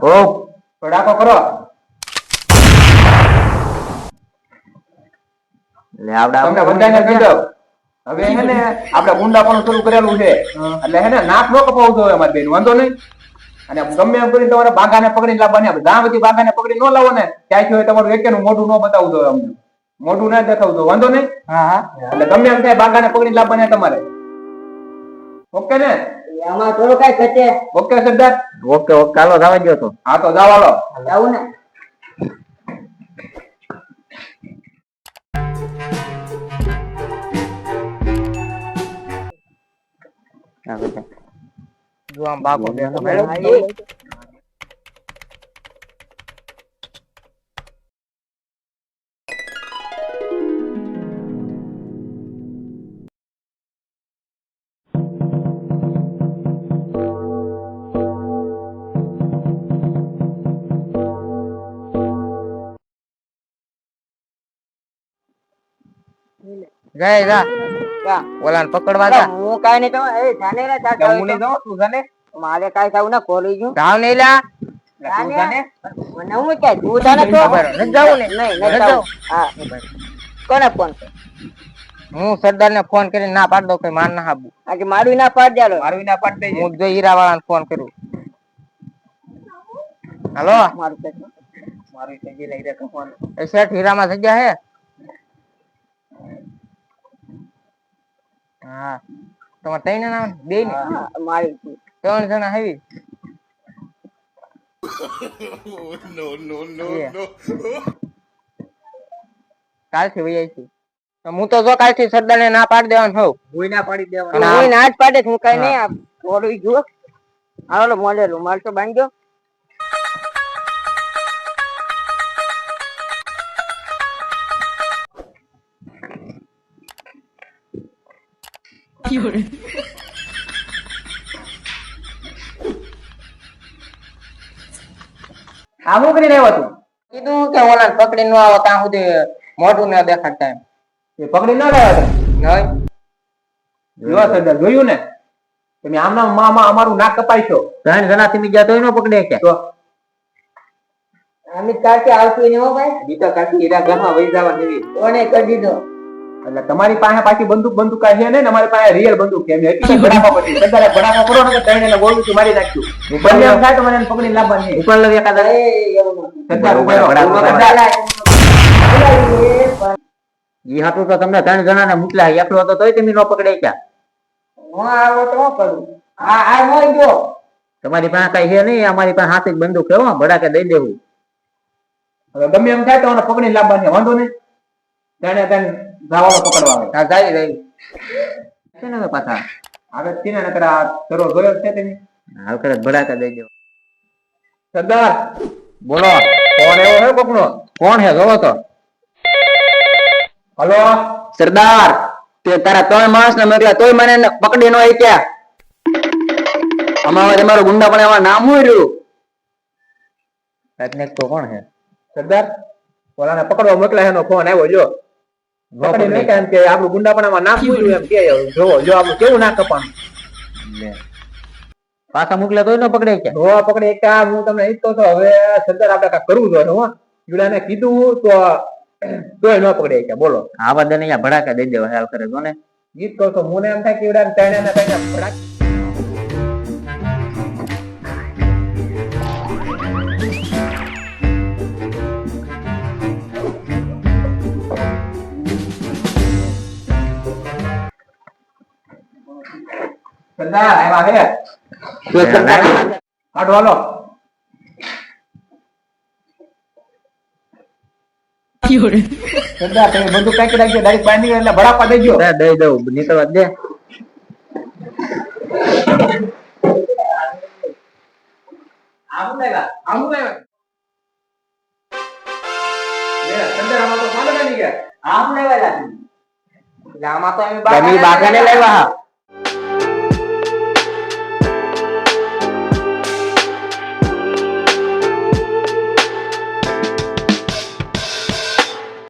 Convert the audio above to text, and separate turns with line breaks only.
ઓ પડાકો કરો લે આવડા તમને બધાને કહી દો હવે હે ને આપણે ગુંડાપણું શરૂ કરેલું છે એટલે હે ને નાક નો કપાવવું જોઈએ અમારી બેન વાંધો નહીં અને ગમે એમ કરીને તમારે બાગાને પકડીને લાવવાની જ્યાં બધી બાગાને પકડી ન લાવો ને ત્યાંથી હોય તમારું એકેનું મોઢું ન બતાવવું જોઈએ અમને મોઢું ના દેખાવું જોઈએ વાંધો નહીં હા એટલે ગમે એમ થાય બાગાને પકડીને લાવવાની તમારે ઓકે ને આમાં થોડું કઈ થશે ઓકે સરદાર ઓકે ઓકે હાલો જવા દો તો હા તો જાવ હાલો જાવું ને જો આમ બાકો બેઠો મેડમ ગઈ જા ઓલાને પકડવા જા હું કાઈ નહીં તો એ જાને રે જા હું નહીં જાઉં તું જાને મારે કાઈ થાવ ના કોલી ગયું જાવ નહીં લા તું જાને મને હું કે તું જાને તો ન જાઉં ને નહીં ન જાઉં હા કોને ફોન હું સરદાર ને ફોન કરીને ના પાડ દો કે માર ના હાબુ આ કે મારું ના પાડ જાલો મારું ના પાડ દેજે હું જો હીરા વાળાને ફોન કરું હાલો મારું સજી લઈ દે તો ફોન એ શેઠ હીરામાં જગ્યા હે હા તમારે તઈને ના બે ને મારી 3 જણા આવી નો નો નો નો કાલથી વઈ આવી છું તો હું તો જો કાલથી સરદાર ને ના પાડી દેવાનું હોઉં હું ના પાડી દેવાનું હું ના જ પાડે હું કઈ નહીં આ થોડું જો હાલો મોલે રૂમાલ તો બાંધ્યો આ હું કરીને આવ્યો તું કીધું કે ઓલા પકડી ન આવો ત્યાં સુધી મોઢું ના દેખાડતા એમ એ પકડી ના લાવ્યા નહીં જોવા સરદાર જોયું ને તમે આમના મામા અમારું નાક કપાઈશો 3 જણા થી ગયા તોય ન પકડે કે તો અમિત કાકે આવતી ને હો ભાઈ બીતા કાકી હીરા ઘરમાં વઈ જવા દેવી કોને કરી દીધો એટલે તમારી પાસે પાછી બંદૂક કાઈ છે ને અમારી પાસે રિયલ બંદૂક છે એમ એટલી બડાકો પડી સરદારે બડાકો કરો ને તો તઈને ને બોલું છું મારી નાખ્યું ઉપર એમ થાય તો મને પકડી લાવવાની ઉપર લવ એકાદા એ સરદાર ઉપર બડાકો ઈ હાટુ તો તમને 3 જણાને મૂકલા એકલો હતો તોય તમે ન પકડે ક્યાં હું આવો તો કરું આ હોય ગયો તમારી પાસે કઈ છે નહીં અમારી પાસે હાથે જ બંદૂક છે હો બડાકે દઈ દેવું હવે ગમે એમ થાય તો મને પકડી લાવવાની વાંધો નહીં તને જાવાનો પકડવા આવે હા જાય રહી છે ને પાછા આવે છે ને નકર આ કરો જોયો છે તમે હાલ કરે બડાકા દઈ દેવો સરદાર બોલો કોણ એવો હે કોકનો કોણ હે જોવો તો હલો સરદાર તે તારા 3 માણસ ને મોકલ્યા તોય મને પકડી નો આક્યા અમારે તમારો ગુંડા પણ એમાં નામ હોય રહ્યું એટલે તો કોણ હે સરદાર ઓલાને પકડવા મોકલ્યા એનો ફોન આવ્યો જો પકડી નહીં કેમ કે આપણું ગુંડા પણ એમાં નામ હોય એમ કે જોવો જો આપણું કેવું ના કપાણું લે પાછા મોકલ્યા તોય ન પકડે કે હો પકડે એક હું તમને ઈ તો હવે સરદાર આપણે કાક કરવું જોઈએ હો યુડાને કીધું તો તોય ન પકડે કે બોલો આ બદલે અહીંયા ભડાકા દઈ દેવા હાલ કરે જો ને ગીત કહો તો મને એમ થાય કે યુડાને તણે ભડાકા સરદાર આવ્યા હે કાઢો હાલો સરદાર તમે બંદૂક કાંઈક રાખજો ડાયરેક્ટ બાંધી એટલે ભડાપા દેજો દઈ દઉં નીકળવા દે આવું લાવ્યા સરદાર આમાં તો પાડો નહીં ગયા આમ લેવા લાગી આમાં તો અમે બાગાને લાવ્યા